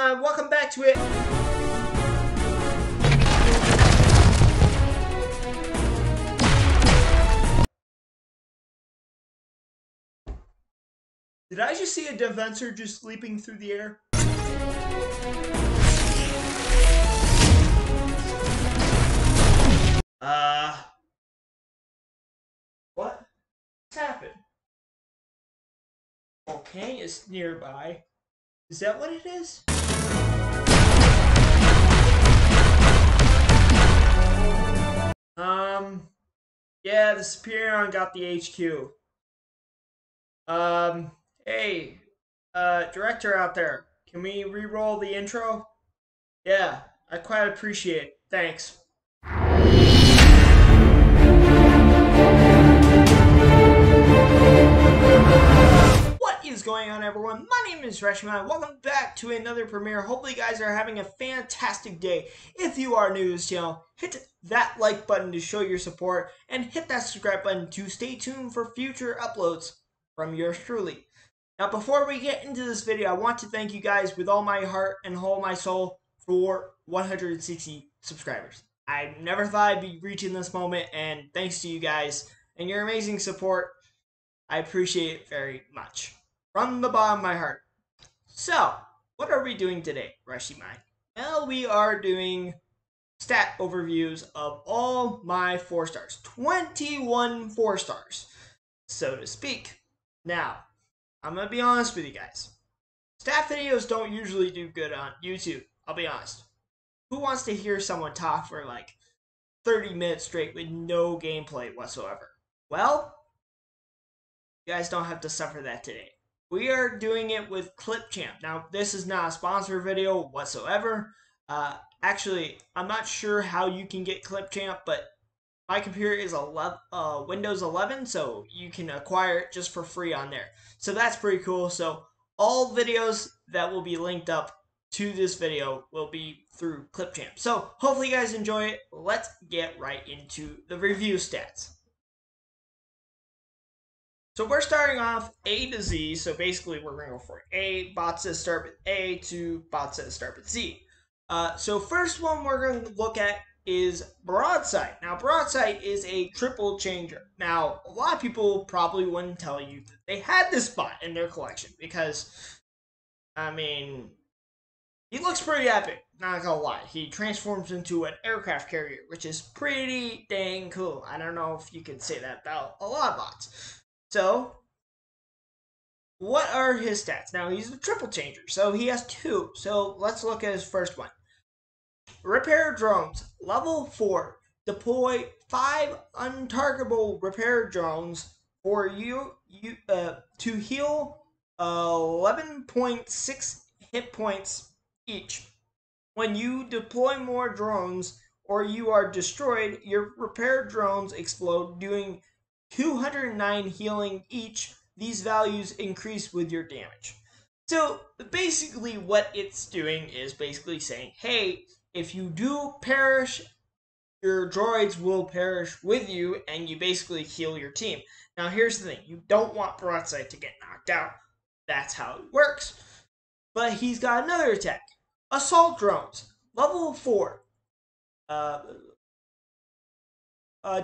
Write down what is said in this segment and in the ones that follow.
everyone, welcome back to it. Did I just see a defensor just leaping through the air? What's happened? Volcano is nearby. Is that what it is? Yeah, the Superion got the HQ. Hey, director out there, can we re-roll the intro? Yeah, I quite appreciate it. Thanks. What is going on, everyone? My name is Rachet. Welcome back to another premiere. Hopefully you guys are having a fantastic day. If you are new to this channel, hit that like button to show your support and hit that subscribe button to stay tuned for future uploads from yours truly. Now, before we get into this video, I want to thank you guys with all my heart and whole my soul for 160 subscribers. I never thought I'd be reaching this moment, and thanks to you guys and your amazing support, I appreciate it very much. From the bottom of my heart. So, what are we doing today, Rachet? Well, we are doing stat overviews of all my 4 stars. 21 4 stars, so to speak. Now, I'm going to be honest with you guys. Stat videos don't usually do good on YouTube, I'll be honest. Who wants to hear someone talk for like 30 minutes straight with no gameplay whatsoever? Well, you guys don't have to suffer that today. We are doing it with ClipChamp. Now, this is not a sponsor video whatsoever. Actually, I'm not sure how you can get ClipChamp, but my computer is Windows 11, so you can acquire it just for free on there. So that's pretty cool. So all videos that will be linked up to this video will be through ClipChamp. So hopefully you guys enjoy it. Let's get right into the review stats. So we're starting off A to Z, so basically we're going to go for A, bots that start with A, to bots that start with Z. So first one we're going to look at is Broadside. Now, Broadside is a triple changer. Now, a lot of people probably wouldn't tell you that they had this bot in their collection because, I mean, he looks pretty epic, not gonna lie. He transforms into an aircraft carrier, which is pretty dang cool. I don't know if you can say that about a lot of bots. So, what are his stats? Now, he's a triple changer, so he has 2. So, let's look at his first one. Repair drones, level 4. Deploy 5 untargetable repair drones for you to heal 11.6 hit points each. When you deploy more drones or you are destroyed, your repair drones explode, doing 209 healing each. These values increase with your damage. So basically what it's doing is basically saying, hey, if you do perish, your droids will perish with you and you basically heal your team. Now here's the thing, you don't want Broadside to get knocked out. That's how it works. But he's got another attack. Assault drones, level 4.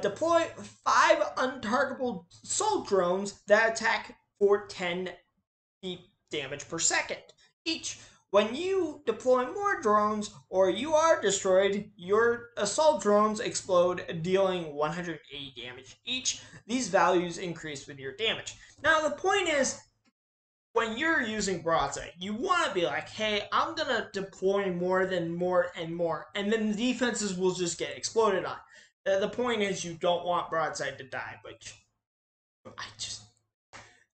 Deploy 5 untargetable assault drones that attack for 10 damage per second each. When you deploy more drones or you are destroyed, your assault drones explode, dealing 180 damage each. These values increase with your damage. Now the point is, when you're using Broadside, you want to be like, hey, I'm going to deploy more and more, and then the defenses will just get exploded on. The point is, you don't want Broadside to die, but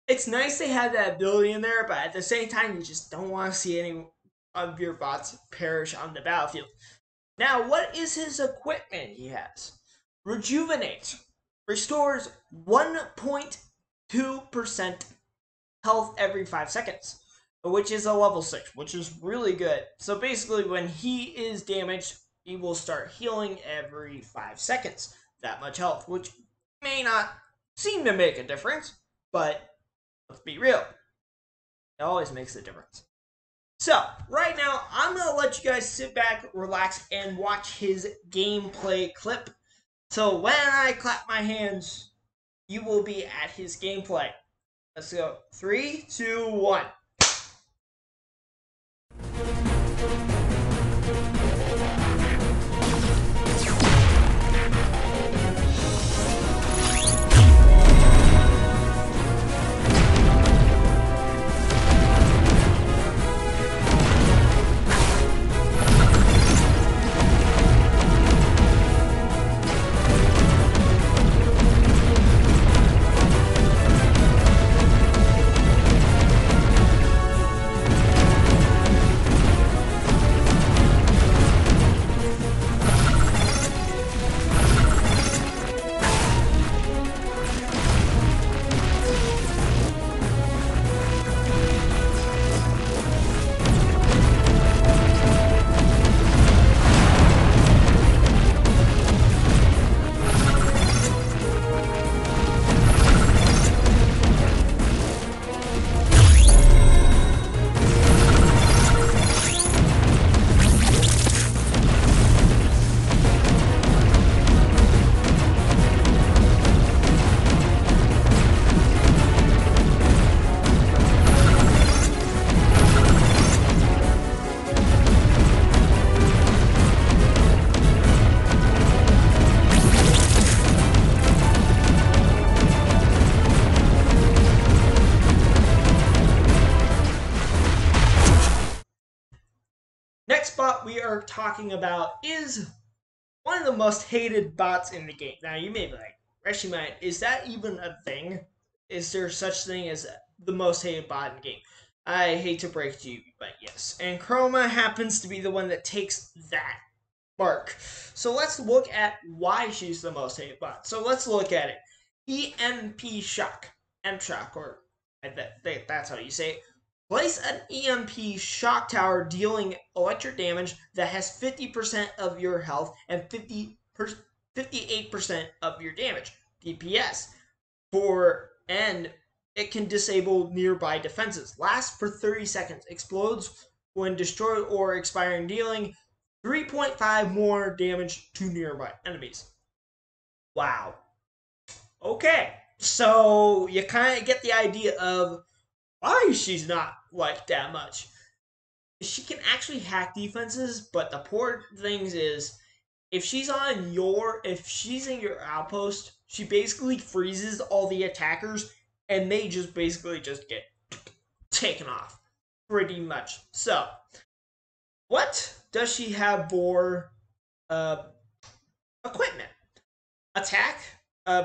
it's nice they have that ability in there, but at the same time, you just don't want to see any of your bots perish on the battlefield. Now, what is his equipment he has? Rejuvenate. Restores 1.2% health every 5 seconds, which is a level 6, which is really good. So basically, when he is damaged, he will start healing every 5 seconds. That much health, which may not seem to make a difference, but let's be real. It always makes a difference. So, right now, I'm going to let you guys sit back, relax, and watch his gameplay clip. So, when I clap my hands, you will be at his gameplay. Let's go. 3, 2, 1. Next bot we are talking about is one of the most hated bots in the game. Now you may be like, Reshimite, is that even a thing? Is there such thing as the most hated bot in the game? I hate to break it to you, but yes. And Chromia happens to be the one that takes that mark. So let's look at why she's the most hated bot. So let's look at it. V.A.M.P shock. M-shock, or that's how you say it. Place an EMP shock tower dealing electric damage that has 50% of your health and 58% of your damage, DPS. And it can disable nearby defenses. Lasts for 30 seconds. Explodes when destroyed or expiring, dealing 3.5 more damage to nearby enemies. Wow. Okay. So you kind of get the idea of why she's not liked that much. She can actually hack defenses, but the poor thing is, if she's in your outpost, she basically freezes all the attackers, and they just basically just get taken off, pretty much. So, what does she have for equipment? Attack.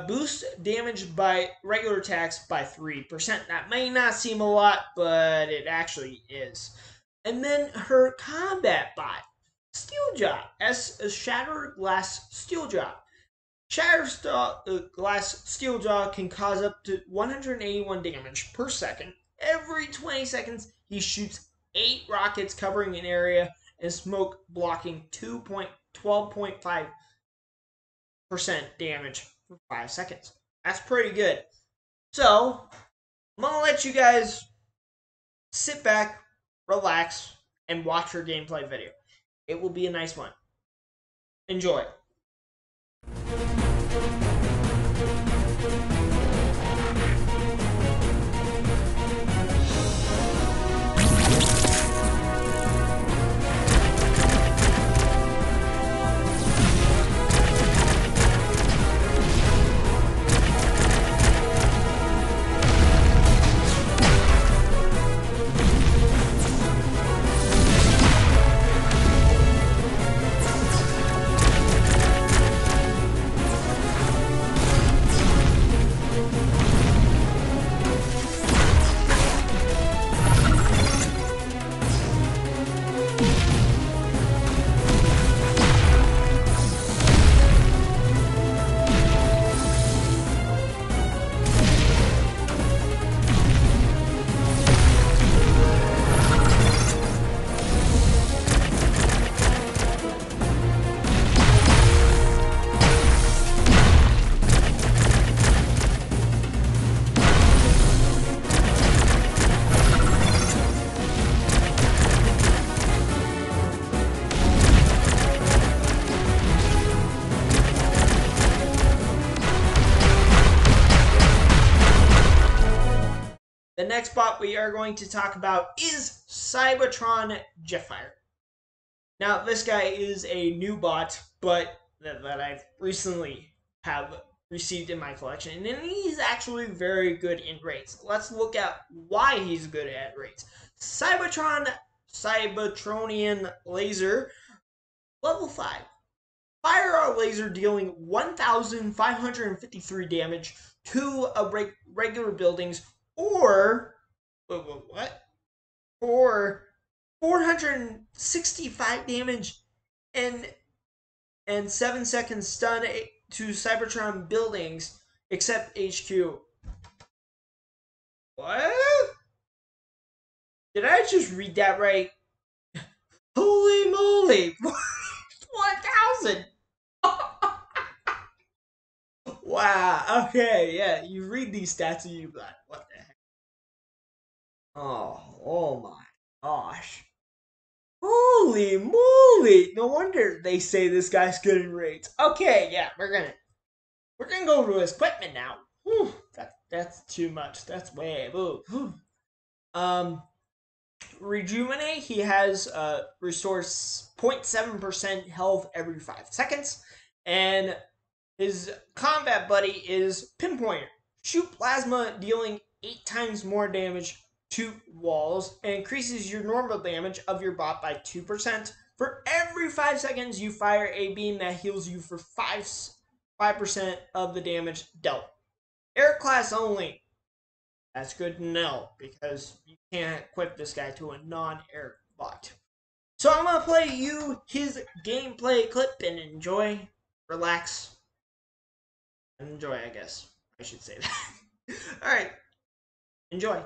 Boost damage by regular attacks by 3%. That may not seem a lot, but it actually is. And then her combat bot, Steeljaw, as a Shattered Glass Steeljaw. Shattered Glass Steeljaw can cause up to 181 damage per second. Every 20 seconds, he shoots 8 rockets covering an area and smoke blocking 12.5% damage for 5 seconds. That's pretty good. So, I'm going to let you guys sit back, relax, and watch her gameplay video. It will be a nice one. Enjoy. The next bot we are going to talk about is Cybertron Jetfire. Now, this guy is a new bot, but that I've recently have received in my collection, and he's actually very good in raids. Let's look at why he's good at raids. Cybertronian Laser, level 5. Fire our laser dealing 1,553 damage to regular buildings, or what? Or 465 damage and 7 seconds stun to Cybertron buildings except HQ. What? Did I just read that right? Holy moly! 1,000! Wow, okay, yeah, you read these stats and you're like, what the heck? Oh my gosh. Holy moly! No wonder they say this guy's good in raids. Okay, yeah, we're gonna go to his equipment now. Whew, that's too much. That's way Rejuvenate. He has restores 0.7% health every 5 seconds, and his combat buddy is Pinpointer. Shoot plasma, dealing 8 times more damage to walls, and increases your normal damage of your bot by 2%. For every 5 seconds, you fire a beam that heals you for 5% of the damage dealt. Air class only. That's good to know, because you can't equip this guy to a non-air bot. So I'm going to play you his gameplay clip and enjoy, relax, and enjoy, I guess. I should say that. Alright, enjoy.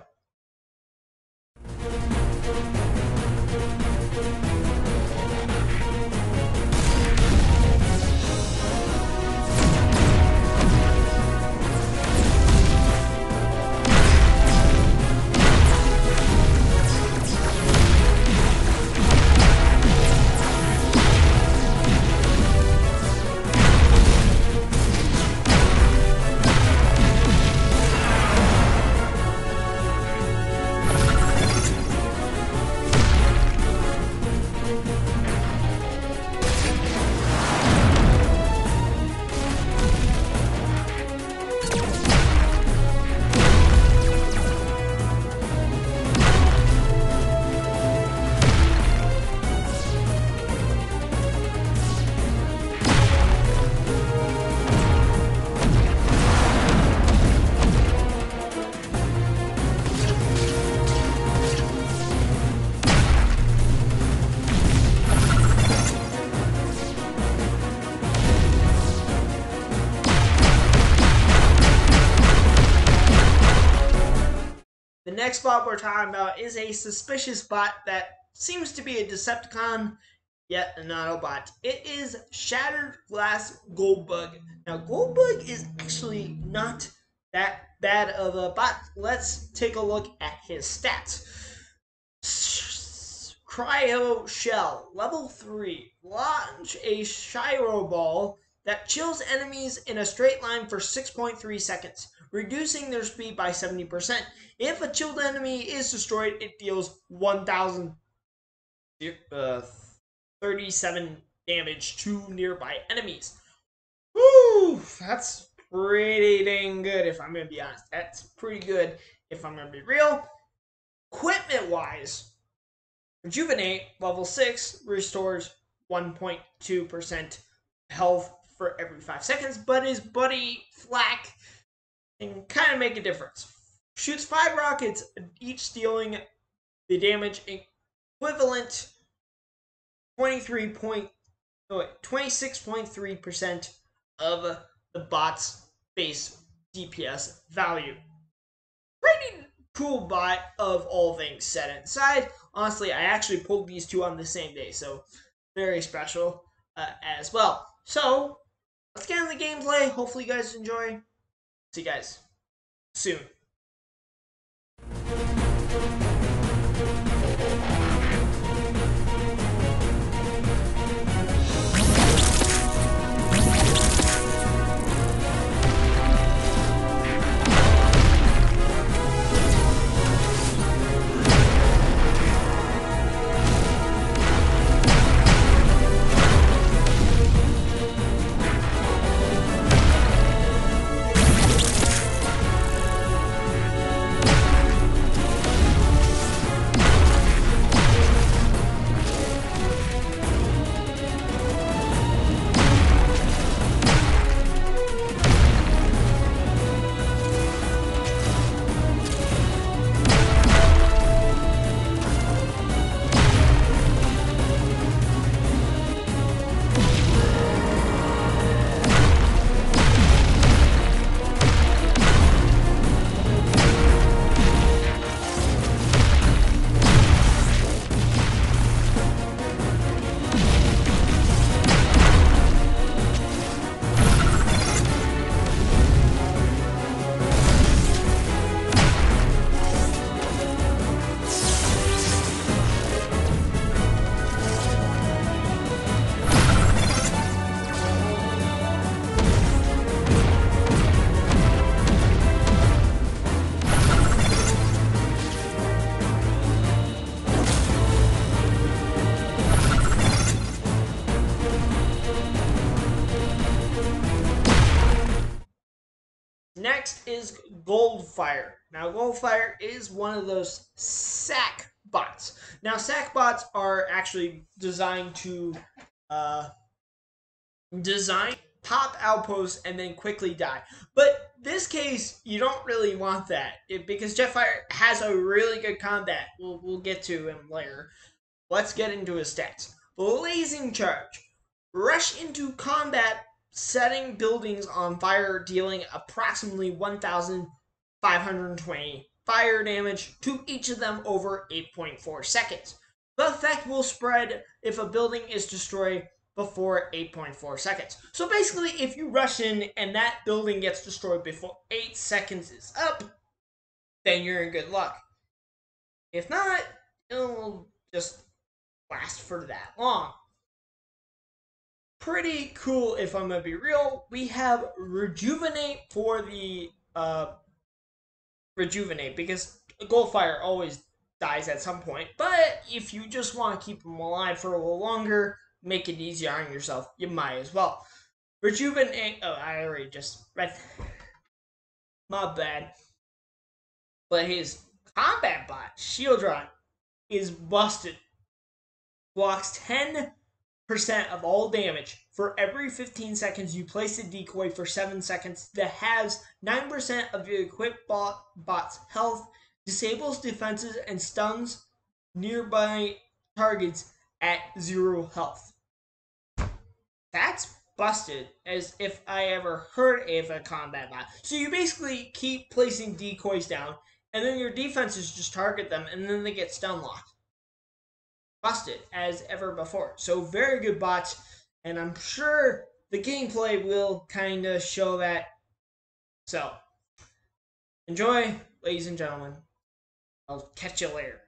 The next bot we're talking about is a suspicious bot that seems to be a Decepticon, yet an Autobot. It is Shattered Glass Goldbug. Now, Goldbug is actually not that bad of a bot. Let's take a look at his stats. Cryo Shell, level 3. Launch a Shiro Ball that chills enemies in a straight line for 6.3 seconds, reducing their speed by 70%. If a chilled enemy is destroyed, it deals 1,037 damage to nearby enemies. Woo! That's pretty dang good, if I'm going to be honest. That's pretty good, if I'm going to be real. Equipment-wise, Rejuvenate, level 6, restores 1.2% health for every 5 seconds, but his buddy Flak can kind of make a difference. Shoots 5 rockets, each dealing the damage equivalent 26.3% of the bot's base DPS value. Pretty cool bot of all things said inside. Honestly, I actually pulled these two on the same day, so very special as well. So, let's get into the gameplay. Hopefully you guys enjoy. See you guys soon. Next is Goldfire. Now, Goldfire is one of those sack bots. Now, sack bots are actually designed to design pop outposts and then quickly die. But this case, you don't really want that because Jetfire has a really good combat. We'll get to him later. Let's get into his stats. Blazing Charge. Rush into combat, setting buildings on fire, dealing approximately 1,520 fire damage to each of them over 8.4 seconds. The effect will spread if a building is destroyed before 8.4 seconds. So basically, if you rush in and that building gets destroyed before 8 seconds is up, then you're in good luck. If not, it'll just last for that long. Pretty cool, if I'm gonna be real. We have Rejuvenate for the Rejuvenate, because Goldfire always dies at some point, but if you just want to keep him alive for a little longer, make it easier on yourself, you might as well. Rejuvenate, oh, I already just read, my bad. But his combat bot, Shieldron, is busted. Blocks 10% of all damage for every 15 seconds you place a decoy for 7 seconds that has 9% of your equipped bot's health, disables defenses, and stuns nearby targets at 0 health. That's busted, as if I ever heard of a combat bot. So you basically keep placing decoys down, and then your defenses just target them, and then they get stun locked. Busted as ever before. So very good bots, and I'm sure the gameplay will kind of show that. So enjoy, ladies and gentlemen. I'll catch you later.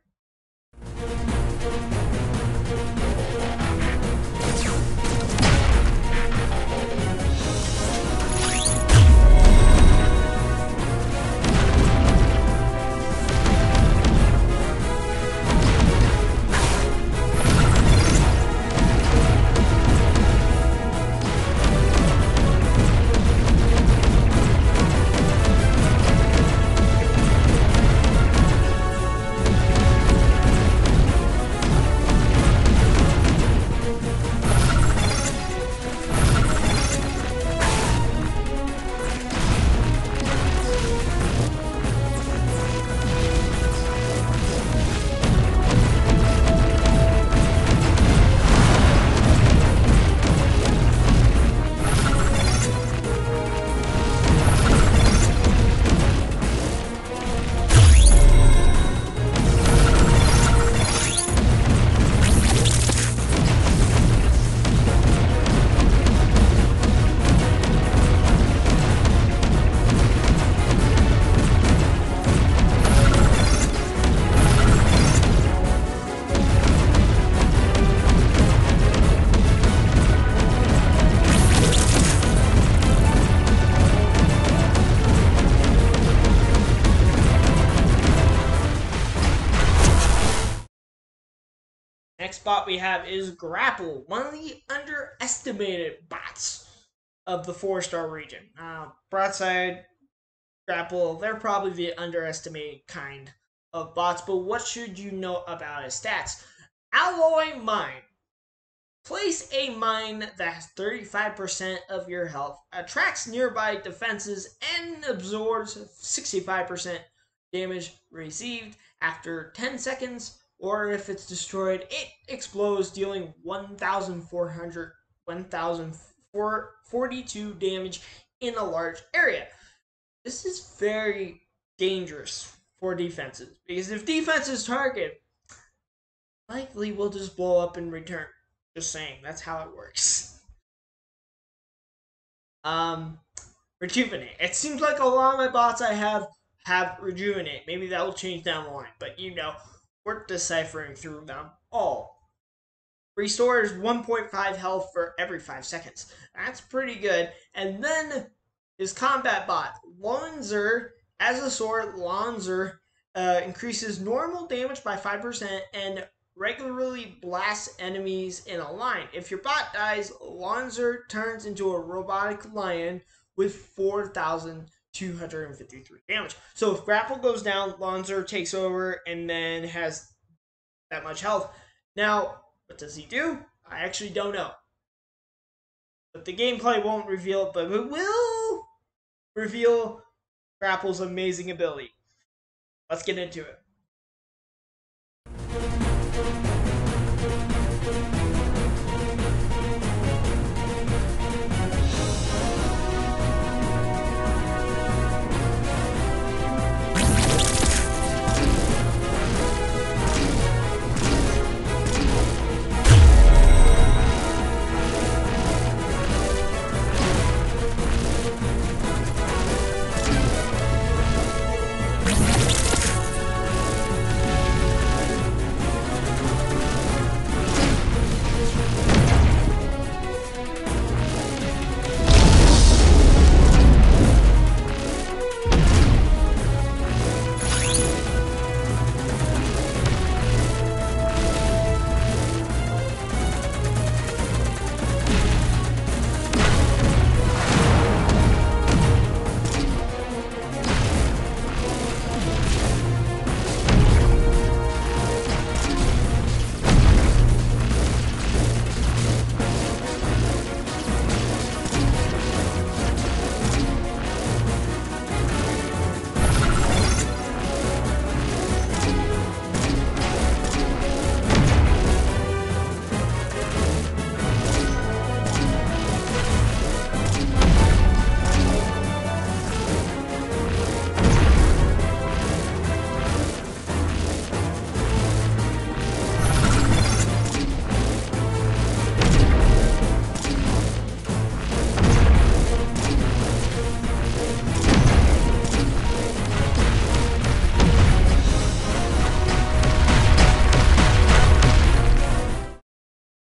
Next bot we have is Grapple, one of the underestimated bots of the 4-star region. Broadside, Grapple, they're probably the underestimated kind of bots, but what should you know about his stats? Alloy Mine. Place a mine that has 35% of your health, attracts nearby defenses, and absorbs 65% damage received after 10 seconds, or if it's destroyed, it explodes, dealing 1,442 damage in a large area. This is very dangerous for defenses, because if defenses target, likely will just blow up in return. Just saying, that's how it works. Rejuvenate. It seems like a lot of my bots I have Rejuvenate. Maybe that will change down the line, but you know, we're deciphering through them all. Restores 1.5 health for every 5 seconds. That's pretty good. And then his combat bot, Lonzer, as a sword, Lonzer increases normal damage by 5% and regularly blasts enemies in a line. If your bot dies, Lonzer turns into a robotic lion with 4,000 253 damage. So if Grapple goes down, Lonzer takes over and then has that much health. Now, what does he do? I actually don't know. But the gameplay won't reveal it, but it will reveal Grapple's amazing ability. Let's get into it.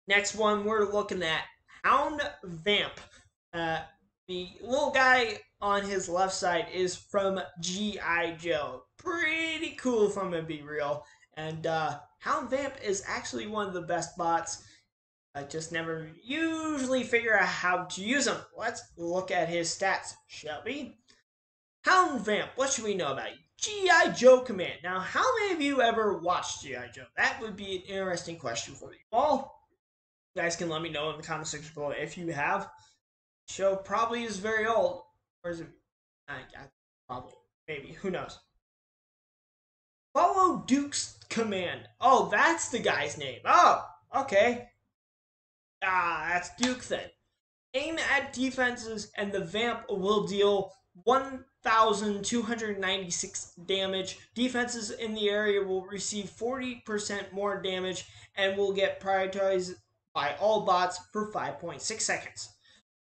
Next one, we're looking at Hound V.A.M.P. The little guy on his left side is from G.I. Joe. Pretty cool if I'm going to be real. And Hound V.A.M.P. is actually one of the best bots. I just never usually figure out how to use him. Let's look at his stats, shall we? Hound V.A.M.P. What should we know about you? G.I. Joe command. Now, how many of you ever watched G.I. Joe? That would be an interesting question for you all. You guys can let me know in the comment section below if you have. The show probably is very old. Or is it? Probably. Maybe. Who knows? Follow Duke's command. Oh, that's the guy's name. Oh, okay. That's Duke then. Aim at defenses and the V.A.M.P. will deal 1,296 damage. Defenses in the area will receive 40% more damage and will get prioritized by all bots for 5.6 seconds.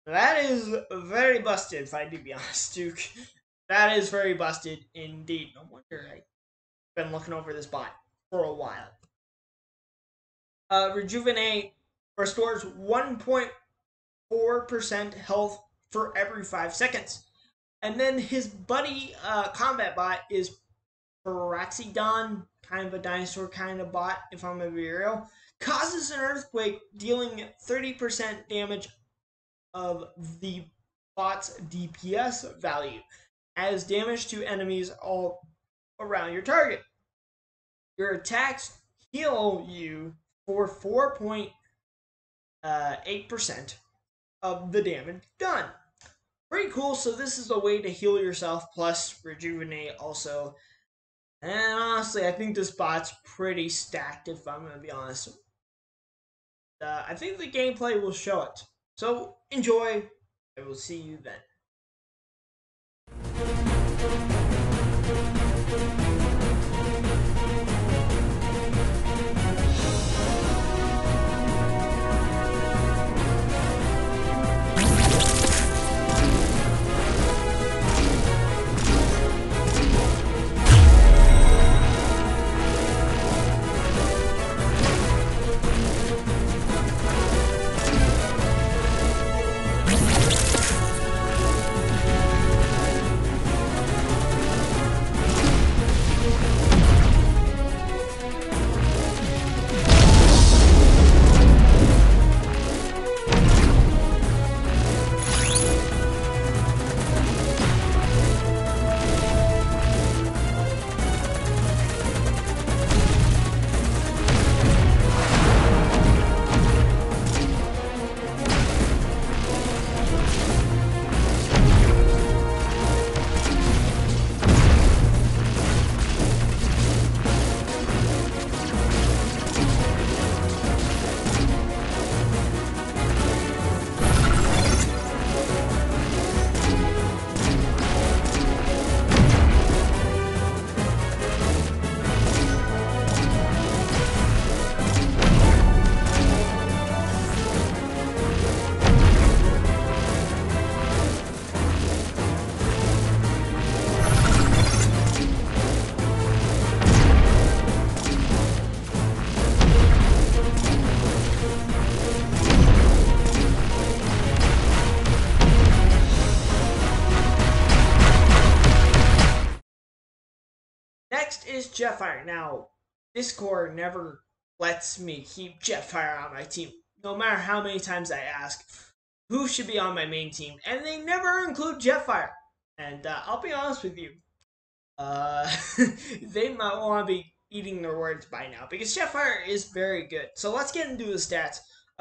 That is very busted, if I do be honest, Duke. That is very busted indeed. No wonder I've been looking over this bot for a while. Rejuvenate restores 1.4% health for every 5 seconds. And then his buddy combat bot is Paraxidon, kind of a dinosaur kind of bot, if I'm going to be real. Causes an earthquake, dealing 30% damage of the bot's DPS value. Adds damage to enemies all around your target. Your attacks heal you for 4.8% of the damage done. Pretty cool. So this is a way to heal yourself plus rejuvenate also. And honestly, I think this bot's pretty stacked if I'm going to be honest. I think the gameplay will show it. So enjoy. I will see you then. Next is Jetfire. Now, Discord never lets me keep Jetfire on my team, no matter how many times I ask who should be on my main team, and they never include Jetfire. And I'll be honest with you, they might want to be eating their words by now because Jetfire is very good. So let's get into his stats.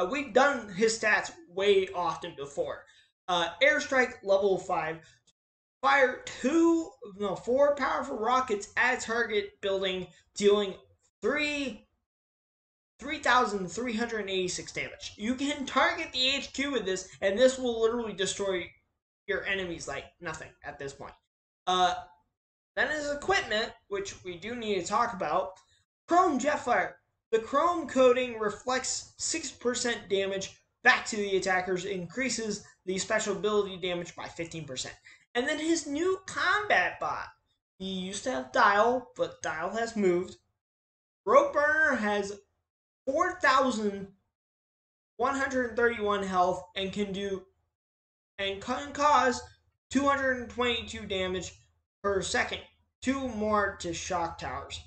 We've done his stats way often before. Airstrike level 5. Fire 4 powerful rockets at a target building, dealing 3,386 damage. You can target the HQ with this, and this will literally destroy your enemies like nothing at this point. Then his equipment, which we do need to talk about. Chrome Jetfire. The chrome coating reflects 6% damage back to the attackers, increases the special ability damage by 15%. And then his new combat bot. He used to have Dial, but Dial has moved. Road Burner has 4,131 health and can cause 222 damage per second. 2 more to shock towers.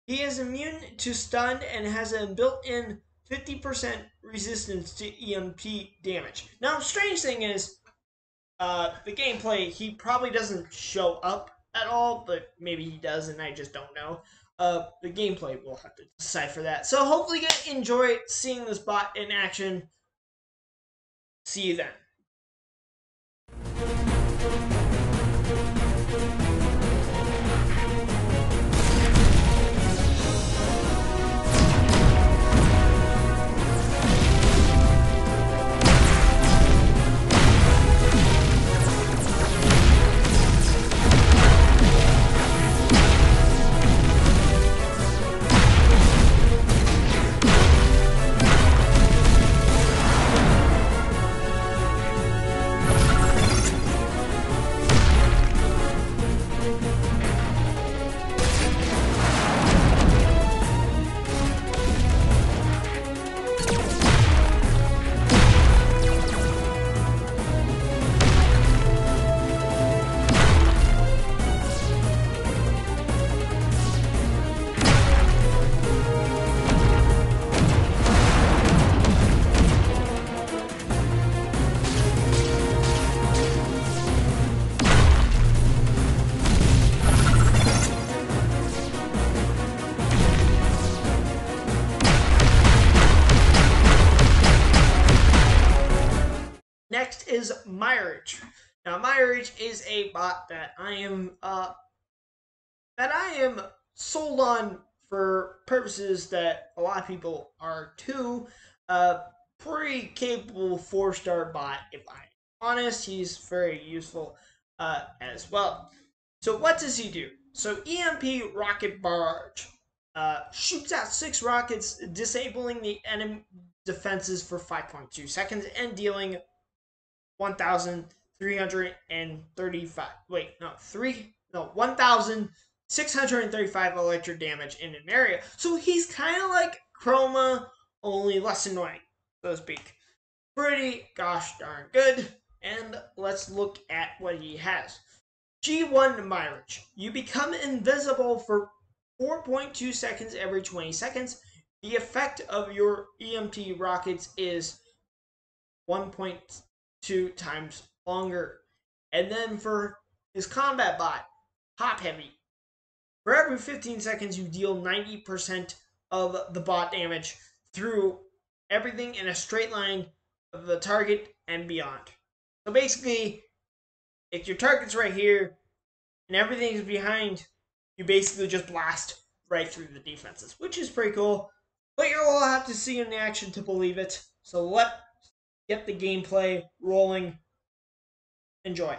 He is immune to stun and has a built-in 50% resistance to EMP damage. Now, strange thing is, the gameplay, he probably doesn't show up at all, but maybe he does and I just don't know. The gameplay will have to decipher that. So hopefully you enjoy seeing this bot in action. See you then. Next is Mirage. Now, Mirage is a bot that I am sold on for purposes that a lot of people are too. Pretty capable 4-star bot, if I'm honest. He's very useful as well. So what does he do? So EMP Rocket Barrage shoots out 6 rockets, disabling the enemy defenses for 5.2 seconds and dealing 1,635 electric damage in an area. So he's kind of like Chromia, only less annoying, so to speak. Pretty gosh darn good. And let's look at what he has. G1 Mirage. You become invisible for 4.2 seconds every 20 seconds. The effect of your EMP rockets is 1.2 times longer. And then for his combat bot, Top Heavy. For every 15 seconds, you deal 90% of the bot damage through everything in a straight line of the target and beyond. So basically, if your target's right here and everything's behind, you basically just blast right through the defenses, which is pretty cool. But you'll all have to see in action to believe it. So let's get the gameplay rolling. Enjoy.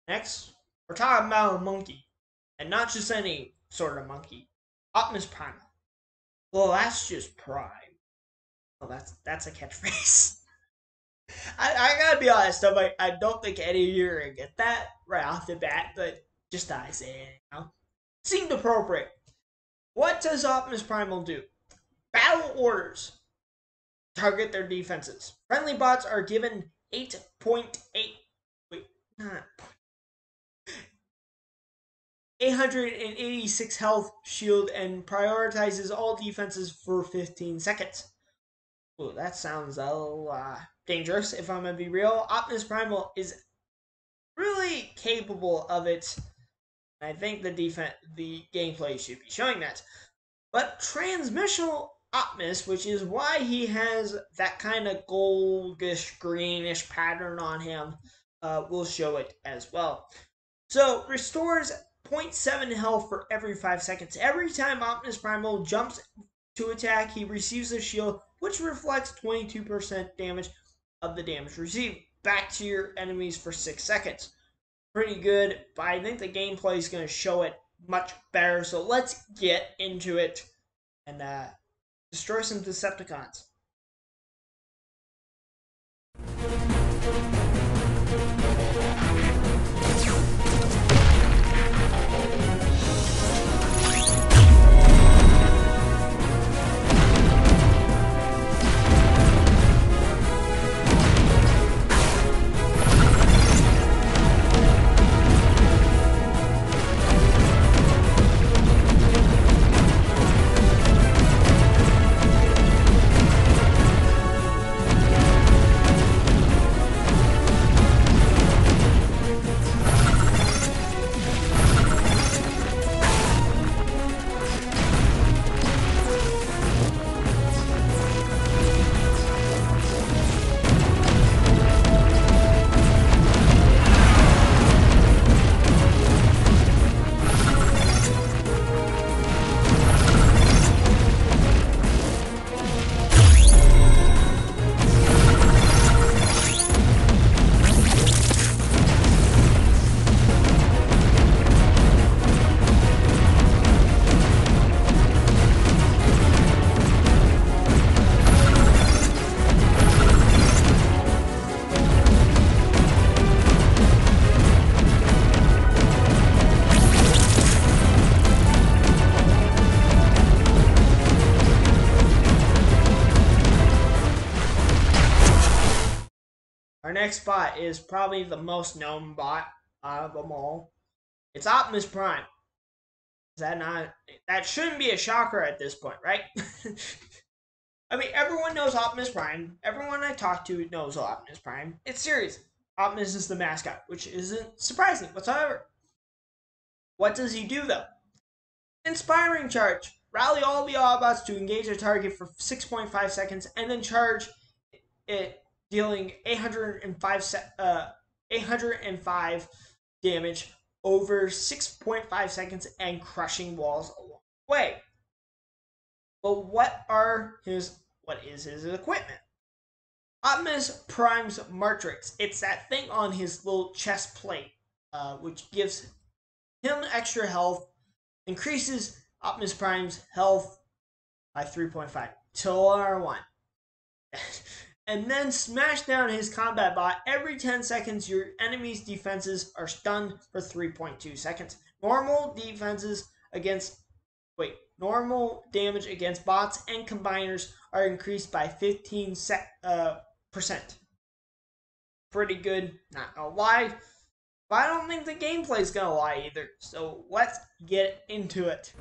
Next, we're talking about a monkey. And not just any sort of monkey. Optimus Primal. Well, that's just Prime. Well, that's a catchphrase. I gotta be honest, I don't think any of you are gonna get that right off the bat, but just thought I'd say it, you know? Seemed appropriate. What does Optimus Primal do? Battle orders. Target their defenses. Friendly bots are given 8.8. Wait, not 886 health shield and prioritizes all defenses for 15 seconds. Ooh, that sounds dangerous, if I'm gonna be real. Optimus Primal is really capable of it. I think the gameplay should be showing that. But transmissional Optimus, which is why he has that kind of goldish, greenish pattern on him, will show it as well. So, restores 0.7 health for every 5 seconds. Every time Optimus Primal jumps to attack, he receives a shield, which reflects 22% damage of the damage received back to your enemies for 6 seconds. Pretty good, but I think the gameplay is going to show it much better. So let's get into it and destroy some Decepticons. Our next bot is probably the most known bot out of them all. It's Optimus Prime. Is that not? That shouldn't be a shocker at this point, right? I mean, everyone knows Optimus Prime. Everyone I talk to knows Optimus Prime. It's serious. Optimus is the mascot, which isn't surprising whatsoever. What does he do, though? Inspiring charge. Rally all the Autobots to engage a target for 6.5 seconds, and then charge it, dealing 805 damage over 6.5 seconds and crushing walls along the way. But what is his equipment? Optimus Prime's Matrix. It's that thing on his little chest plate, which gives him extra health, increases Optimus Prime's health by 3.5 till R1. And then smash down his combat bot. Every 10 seconds, your enemy's defenses are stunned for 3.2 seconds. Normal damage against bots and combiners are increased by 15%. Pretty good, not gonna lie. But I don't think the gameplay's gonna lie either. So let's get into it.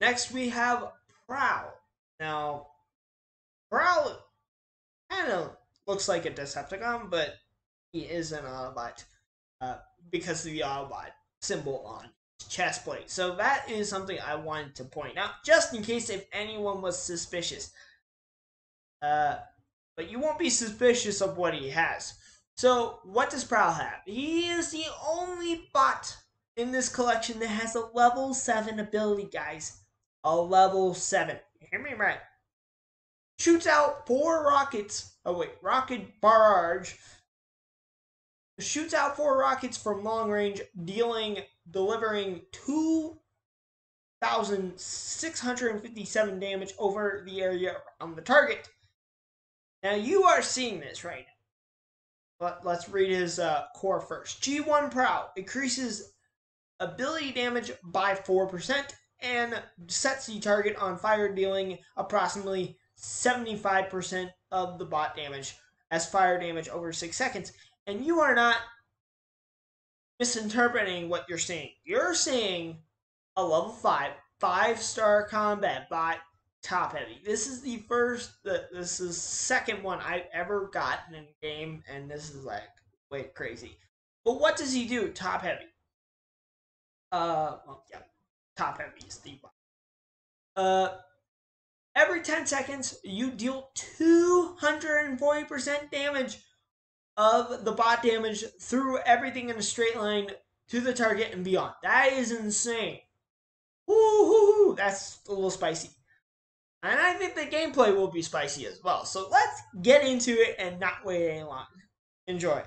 Next we have Prowl. Now, Prowl kind of looks like a Decepticon, but he is an Autobot because of the Autobot symbol on his chest plate. So that is something I wanted to point out, just in case if anyone was suspicious. But you won't be suspicious of what he has. So, what does Prowl have? He is the only bot in this collection that has a level 7 ability, guys. A level 7. Hear me right. Shoots out 4 rockets. Oh, wait. Rocket barrage. Shoots out 4 rockets from long range, delivering 2,657 damage over the area around the target. Now, you are seeing this right now. But let's read his core first. G1 Prowl increases ability damage by 4% and sets the target on fire, dealing approximately 75% of the bot damage as fire damage over 6 seconds. And you are not misinterpreting what you're seeing. You're seeing a level 5, 5-star combat bot, top heavy. This is this is second one I've ever gotten in a game, and this is like way crazy. But what does he do? Top heavy. Well, yeah, top heavy is the bot. Every 10 seconds, you deal 240% damage of the bot damage through everything in a straight line to the target and beyond. That is insane. Woo-hoo-hoo! That's a little spicy. And I think the gameplay will be spicy as well. So let's get into it and not wait any longer. Enjoy.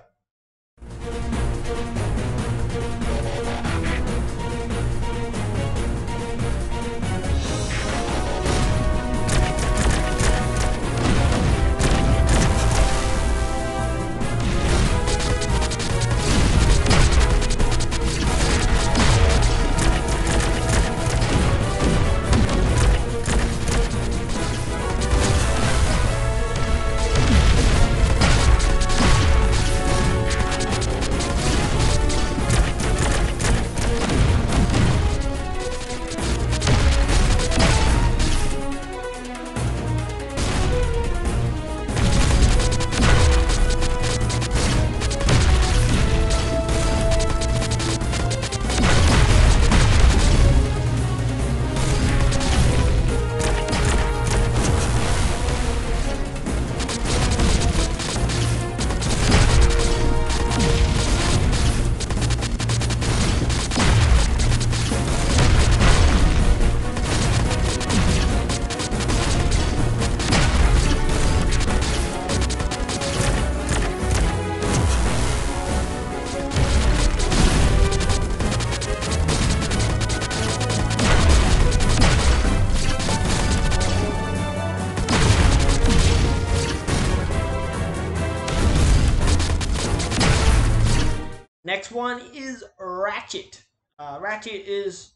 Next one is Rachet. Rachet is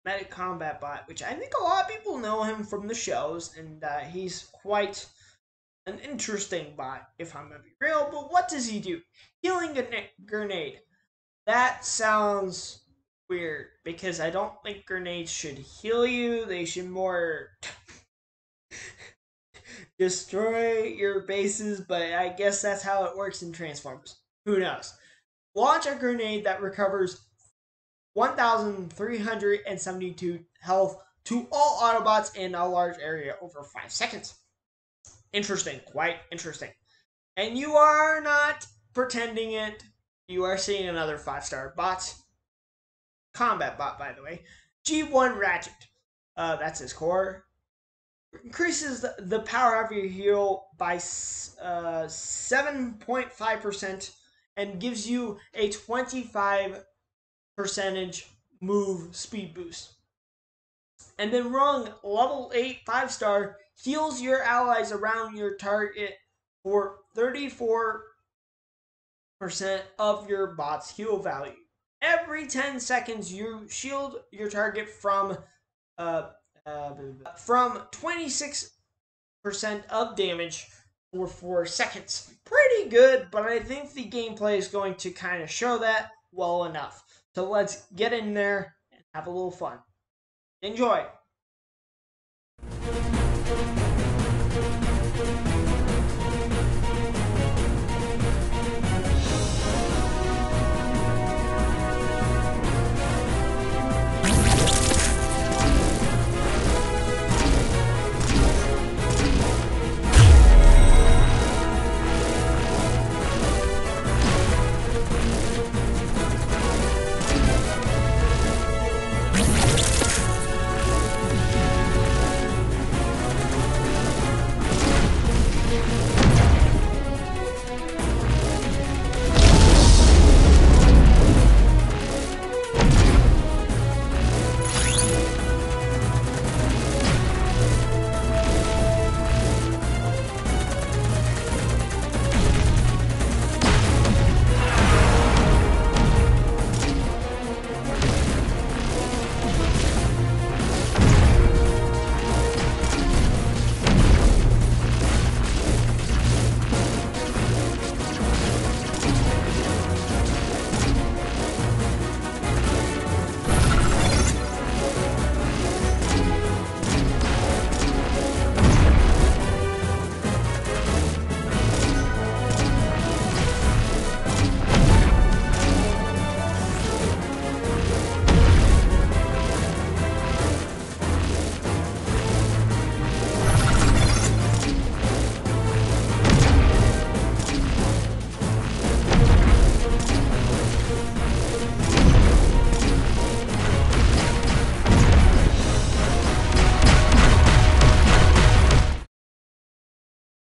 Medic Combat Bot, which I think a lot of people know him from the shows, and he's quite an interesting bot, if I'm going to be real. But what does he do? Healing a grenade. That sounds weird, because I don't think grenades should heal you. They should more destroy your bases, but I guess that's how it works in Transformers. Who knows? Launch a grenade that recovers 1,372 health to all Autobots in a large area over 5 seconds. Interesting, quite interesting. And you are not pretending it. You are seeing another 5-star bot. Combat bot, by the way. G1 Rachet. That's his core. Increases the power of your heal by 7.5% and gives you a 25% move speed boost. And then Rung, level 8 5-star, heals your allies around your target for 34% of your bot's heal value. Every 10 seconds, you shield your target from 26% of damage for 4 seconds. Pretty good, but I think the gameplay is going to kind of show that well enough. So let's get in there and have a little fun. Enjoy!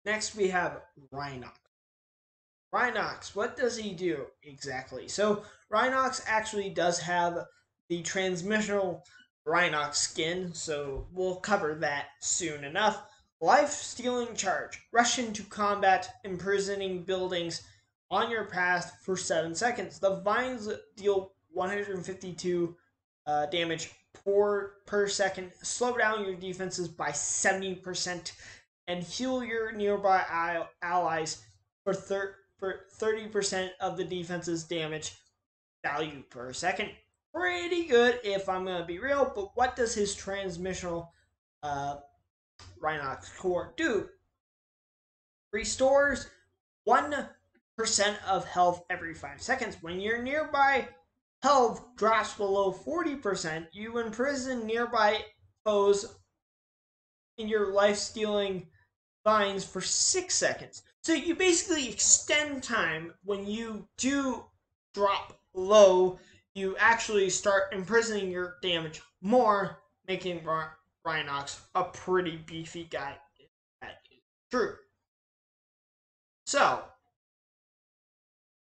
Next, we have Rhinox. Rhinox, what does he do exactly? So, Rhinox actually does have the transmissional Rhinox skin, so we'll cover that soon enough. Life-stealing charge. Rush into combat, imprisoning buildings on your path for 7 seconds. The vines deal 152 damage per second. Slow down your defenses by 70% and heal your nearby allies for 30% of the defense's damage value per second. Pretty good if I'm going to be real, but what does his transmissional Rhinox core do? Restores 1% of health every 5 seconds. When your nearby health drops below 40%, you imprison nearby foes in your life-stealing vines for 6 seconds. So you basically extend time. When you do drop low, you actually start imprisoning your damage more, making Rhinox a pretty beefy guy. That is true. So,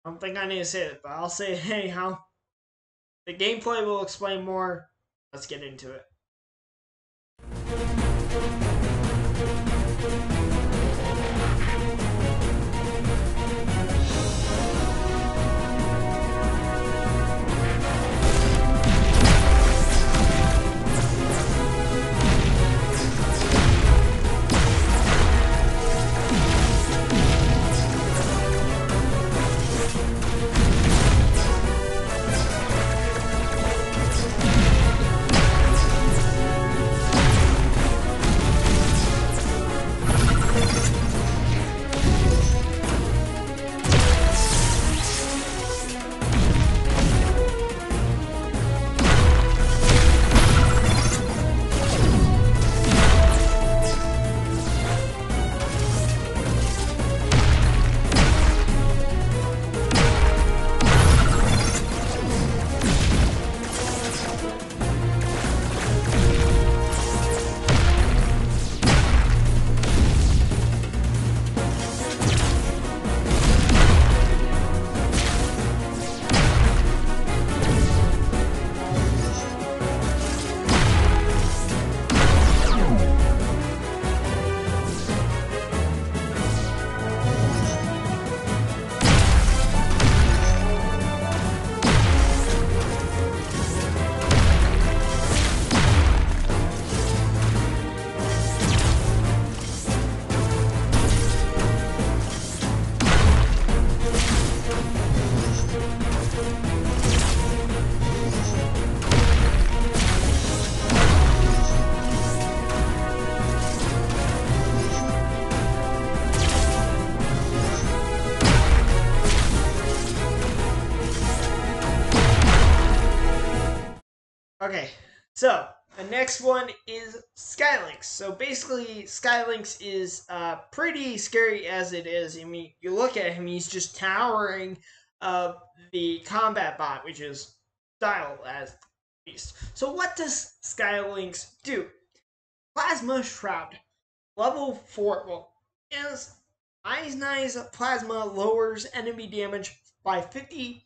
I don't think I need to say it, but I'll say it anyhow. The gameplay will explain more. Let's get into it. Okay, so the next one is Skylynx. So basically, Skylynx is pretty scary as it is. I mean, you look at him; he's just towering the combat bot, which is styled as beast. So what does Skylynx do? Plasma Shroud, level 4. Well, is Eyes Nice Plasma lowers enemy damage by 50%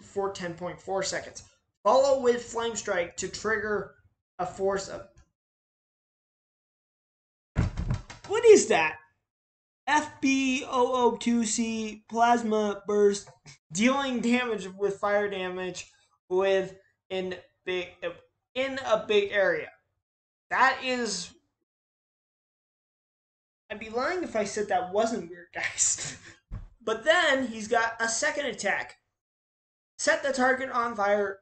for 10.4 seconds. Follow with Flame Strike to trigger a force of. What is that? FB002C Plasma Burst, dealing damage with fire damage with big in a big area. That is. I'd be lying if I said that wasn't weird, guys. But then he's got a second attack. Set the target on fire,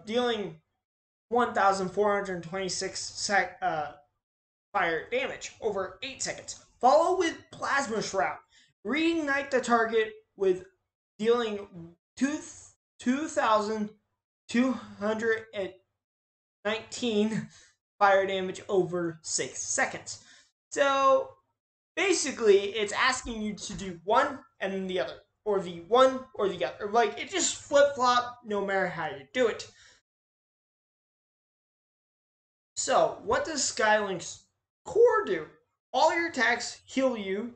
dealing 1,426 fire damage over 8 seconds. Follow with Plasma Shroud. Reignite the target with dealing 2,219 fire damage over 6 seconds. So basically, it's asking you to do one and then the other, or the one or the other. Like, it just flip flop no matter how you do it. So, what does Skylynx Core do? All your attacks heal you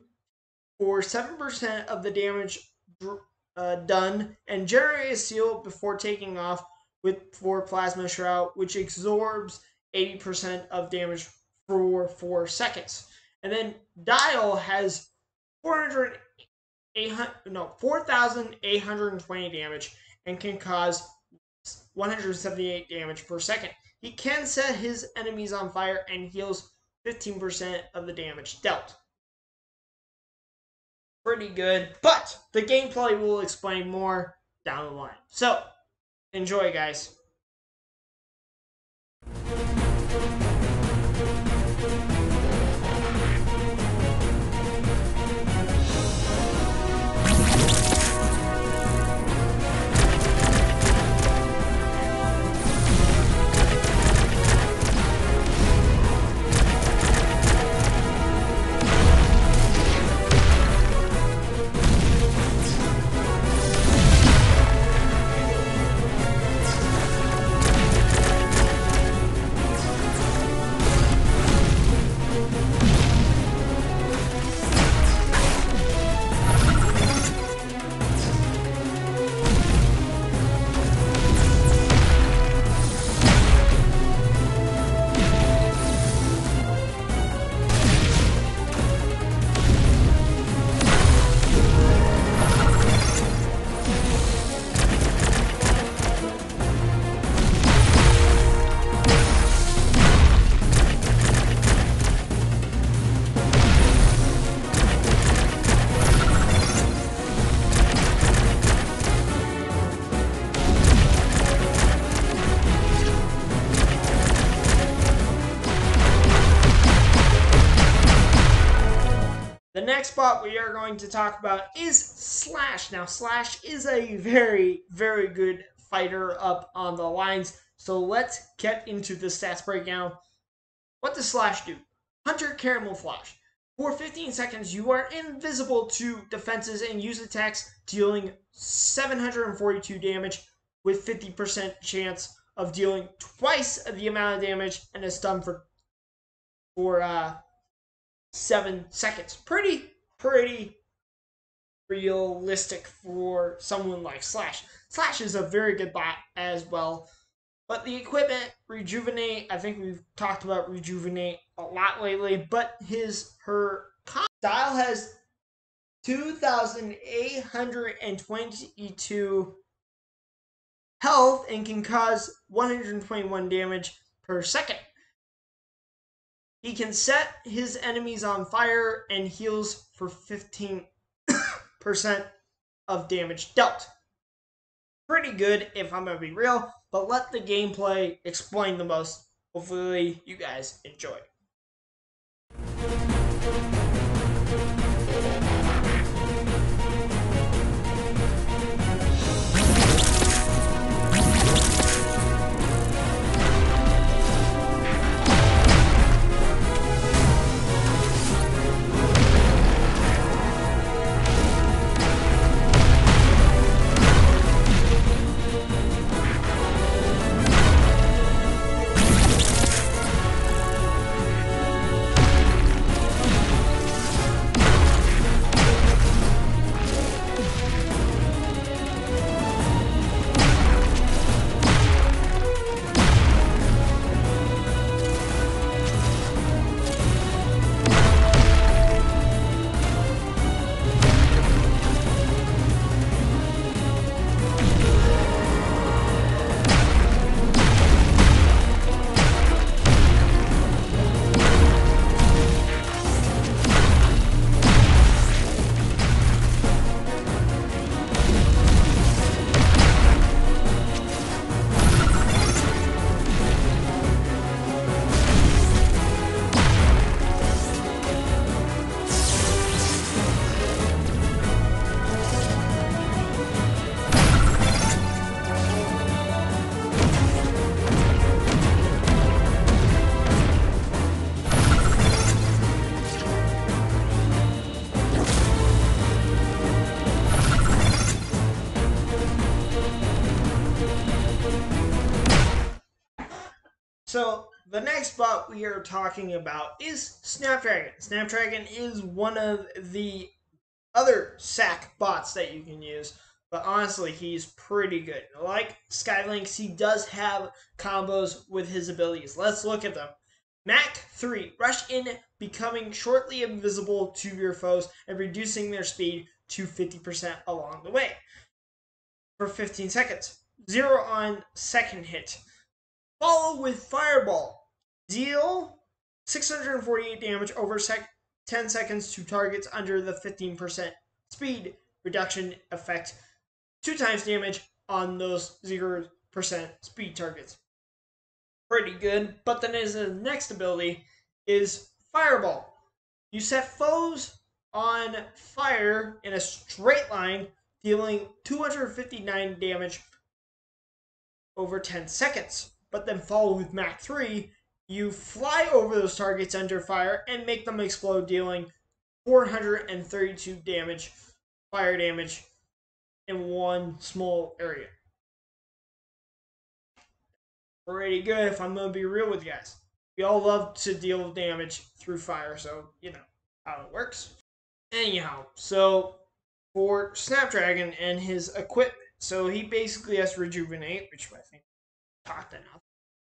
for 7% of the damage done and generate a seal before taking off for Plasma Shroud, which absorbs 80% of damage for 4 seconds. And then Dial has 4,820 damage and can cause 178 damage per second. He can set his enemies on fire and heals 15% of the damage dealt. Pretty good, but the gameplay will explain more down the line. So, enjoy, guys. The next bot we are going to talk about is Slash. Now, Slash is a very, very good fighter up on the lines. So let's get into the stats breakdown. What does Slash do? Hunter Camouflage. For 15 seconds, you are invisible to defenses and use attacks, dealing 742 damage with 50% chance of dealing twice the amount of damage and a stun for 7 seconds. Pretty realistic for someone like Slash. Slash is a very good bot as well. But the equipment, Rejuvenate, I think we've talked about Rejuvenate a lot lately, but her style has 2,822 health and can cause 121 damage per second. He can set his enemies on fire and heals for 15% of damage dealt. Pretty good, if I'm going to be real, but let the gameplay explain the most. Hopefully, you guys enjoy. So the next bot we are talking about is Snapdragon. Snapdragon is one of the other sack bots that you can use, but honestly, he's pretty good. Like Skylynx, he does have combos with his abilities. Let's look at them. Mach 3, rush in, becoming shortly invisible to your foes and reducing their speed to 50% along the way for 15 seconds. 0 on second hit. Follow with Fireball. Deal 648 damage over 10 seconds to targets under the 15% speed reduction effect. 2 times damage on those 0% speed targets. Pretty good. But then his next ability is Fireball. You set foes on fire in a straight line, dealing 259 damage over 10 seconds. But then follow with Mach 3, you fly over those targets under fire and make them explode, dealing 432 damage, fire damage, in one small area. Pretty good, if I'm going to be real with you guys. We all love to deal damage through fire, so you know how it works. Anyhow, so for Snapdragon and his equipment, so he basically has Rejuvenate, which I think talked enough.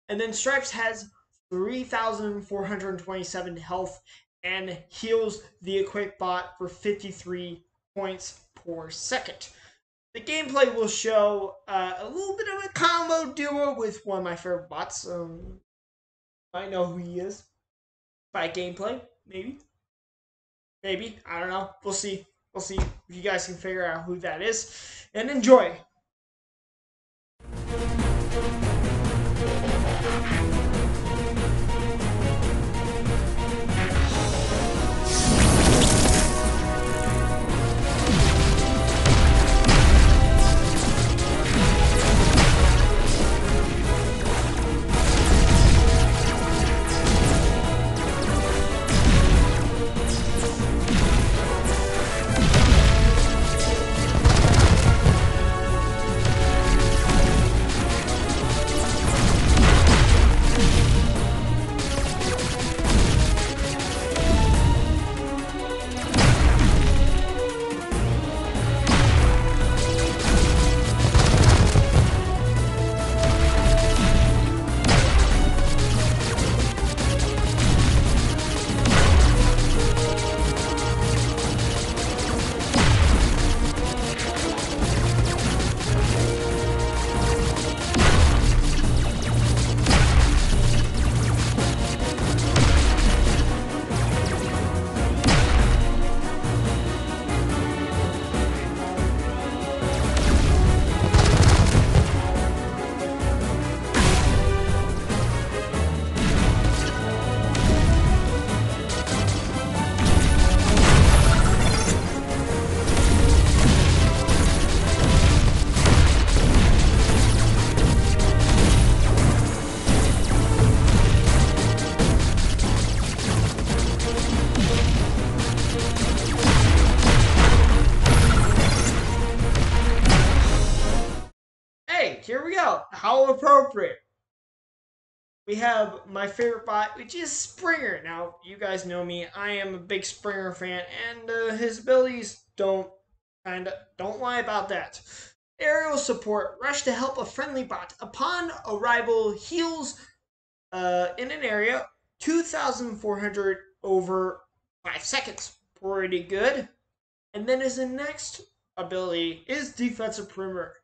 And then Stripes has 3,427 health and heals the equipped bot for 53 points per second. The gameplay will show a little bit of a combo duo with one of my favorite bots. I know who he is by gameplay, maybe. Maybe, I don't know. We'll see. We'll see if you guys can figure out who that is. And enjoy. Here we go. How appropriate. We have my favorite bot, which is Springer. Now, you guys know me. I am a big Springer fan, and his abilities don't lie about that. Aerial support. Rush to help a friendly bot. Upon arrival, heals in an area 2,400 over 5 seconds. Pretty good. And then his next ability is Defensive Perimeter.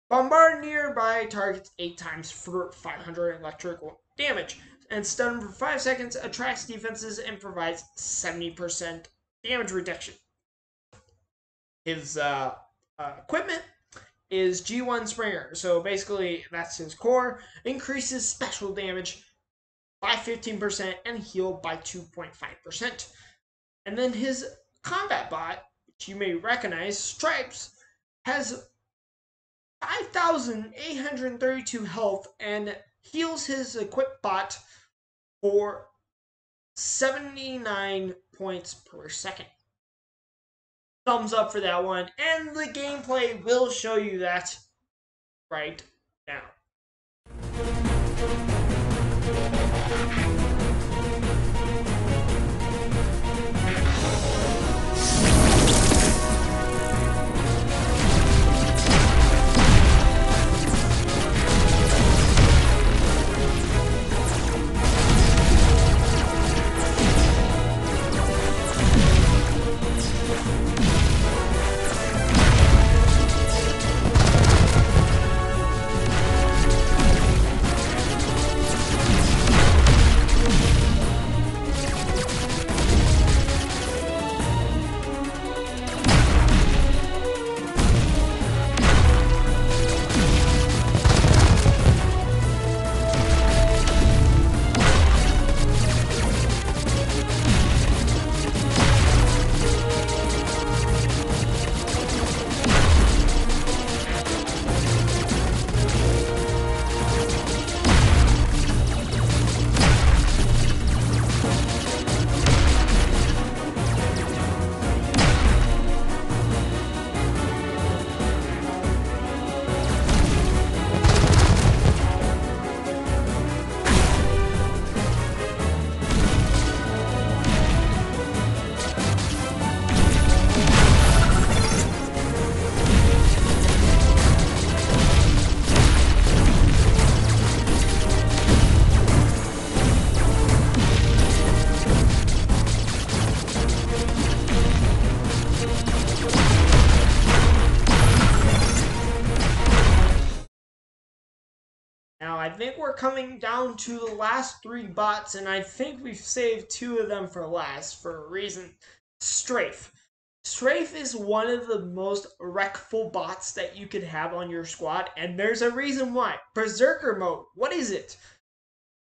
Bombard nearby targets 8 times for 500 electrical damage. And stun for 5 seconds, attracts defenses, and provides 70% damage reduction. His equipment is G1 Springer. So basically, that's his core. Increases special damage by 15% and heal by 2.5%. And then his combat bot, which you may recognize, Stripes, has 5,832 health and heals his equipped bot for 79 points per second. Thumbs up for that one, and the gameplay will show you that right now. think we're coming down to the last 3 bots, and I think we've saved 2 of them for last for a reason. Strafe. Strafe is one of the most wreckful bots that you could have on your squad, and there's a reason why. Berserker mode. What is it?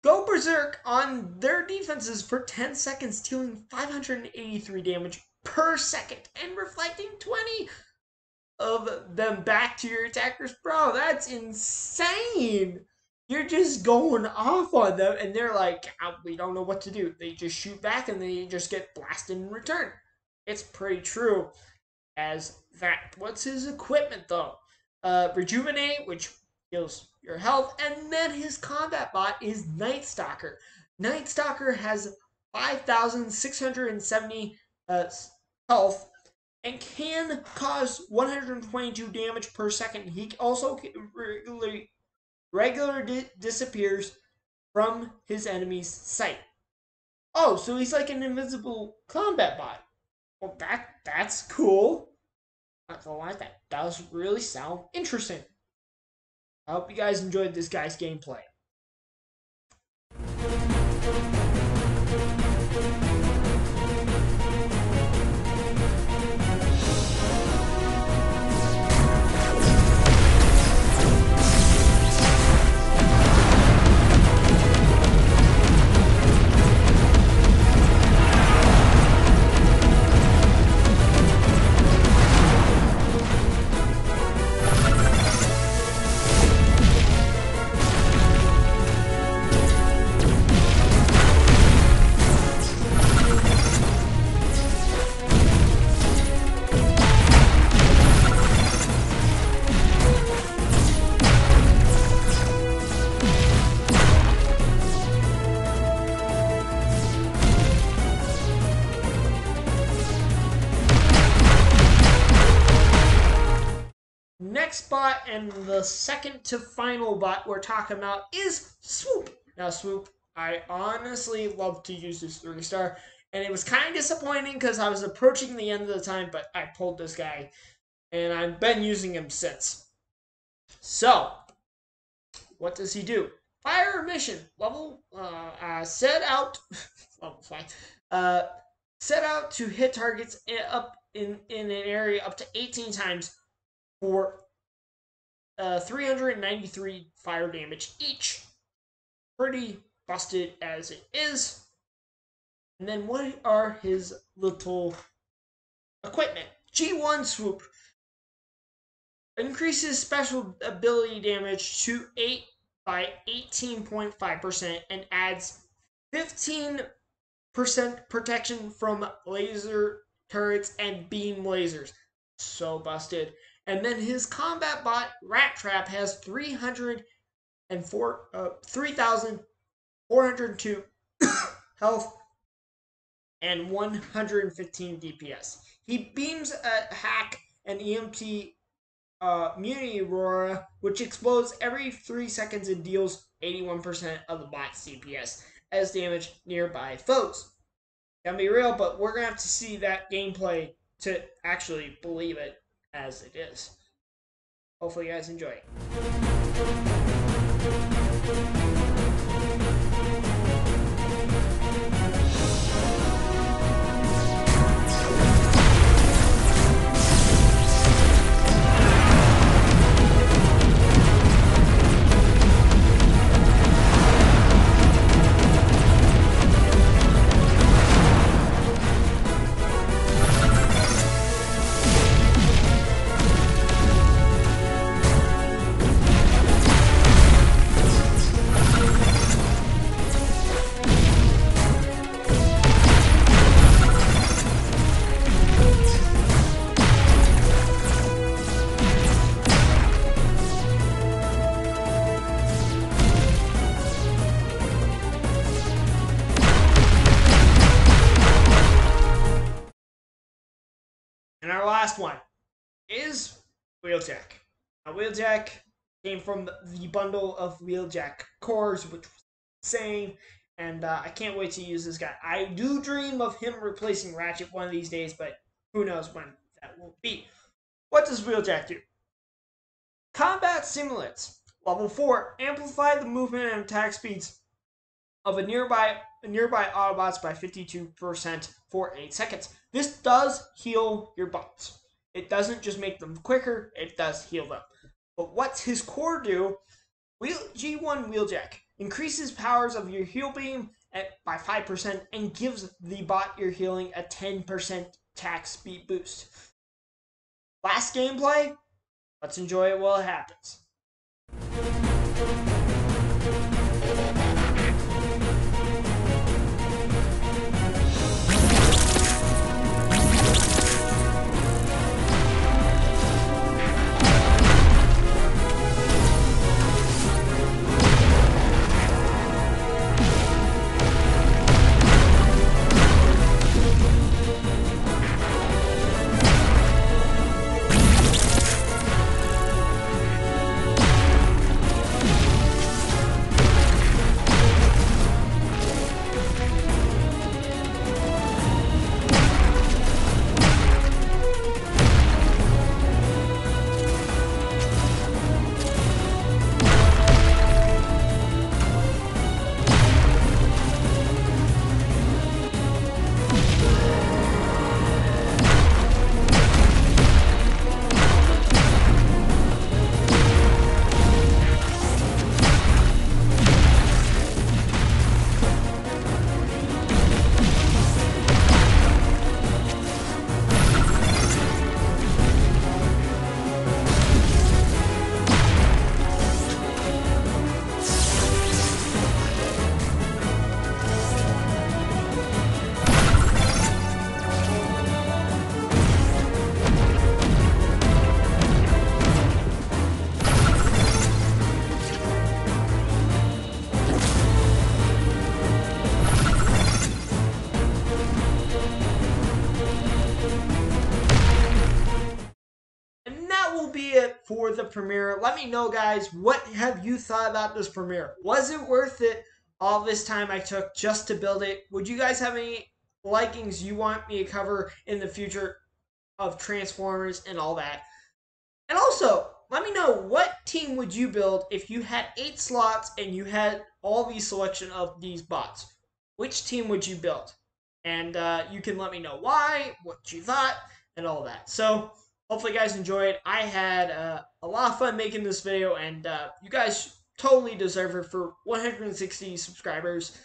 Go Berserk on their defenses for 10 seconds, dealing 583 damage per second and reflecting 20 of them back to your attackers. Bro, that's insane. You're just going off on them, and they're like, we don't know what to do. They just shoot back, and they just get blasted in return. It's pretty true as that. What's his equipment, though? Rejuvenate, which heals your health, and then his combat bot is Night Stalker. Night Stalker has 5,670 health and can cause 122 damage per second. He also regularly disappears from his enemy's sight. Oh, so he's like an invisible combat bot. Well, that's cool. Not gonna lie, that does really sound interesting. I hope you guys enjoyed this guy's gameplay. Next bot, and the second to final bot we're talking about, is Swoop. Now, Swoop, I honestly love to use this 3-star, and it was kind of disappointing because I was approaching the end of the time, but I pulled this guy, and I've been using him since. So, what does he do? Fire mission, level, set out, level 5, set out to hit targets up in an area up to 18 times for 393 fire damage each. Pretty busted as it is. And then what are his little equipment? G1 Swoop increases special ability damage to 8 by 18.5% and adds 15% protection from laser turrets and beam lasers. So busted. And then his combat bot, Rat Trap, has 3,402 health and 115 DPS. He beams a hack and EMP Muni Aurora, which explodes every 3 seconds and deals 81% of the bot's DPS as damage nearby foes. Can be real, but we're going to have to see that gameplay to actually believe it as it is. Hopefully you guys enjoy it. And our last one is Wheeljack. Now, Wheeljack came from the bundle of Wheeljack cores, which was insane, and I can't wait to use this guy. I do dream of him replacing Rachet one of these days, but who knows when that will be. What does Wheeljack do? Combat simulates. Level 4, amplify the movement and attack speeds of a nearby Autobots by 52% for 8 seconds. This does heal your bots. It doesn't just make them quicker, it does heal them. But what's his core do? G1 Wheeljack increases powers of your heal beam by 5% and gives the bot you're healing a 10% attack speed boost. Last gameplay, let's enjoy it while it happens. For the premiere. Let me know, guys, what have you thought about this premiere? Was it worth it all this time I took just to build it? Would you guys have any likings you want me to cover in the future of Transformers and all that? And also, let me know, what team would you build if you had 8 slots and you had all these selection of these bots? Which team would you build? And you can let me know why, what you thought, and all that. So, hopefully you guys enjoyed. I had a lot of fun making this video, and you guys totally deserve it for 160 subscribers.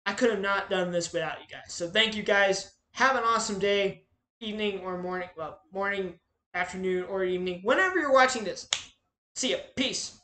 I could have not done this without you guys. So thank you guys. Have an awesome day, evening, or morning. Well, morning, afternoon, or evening. Whenever you're watching this. See ya. Peace.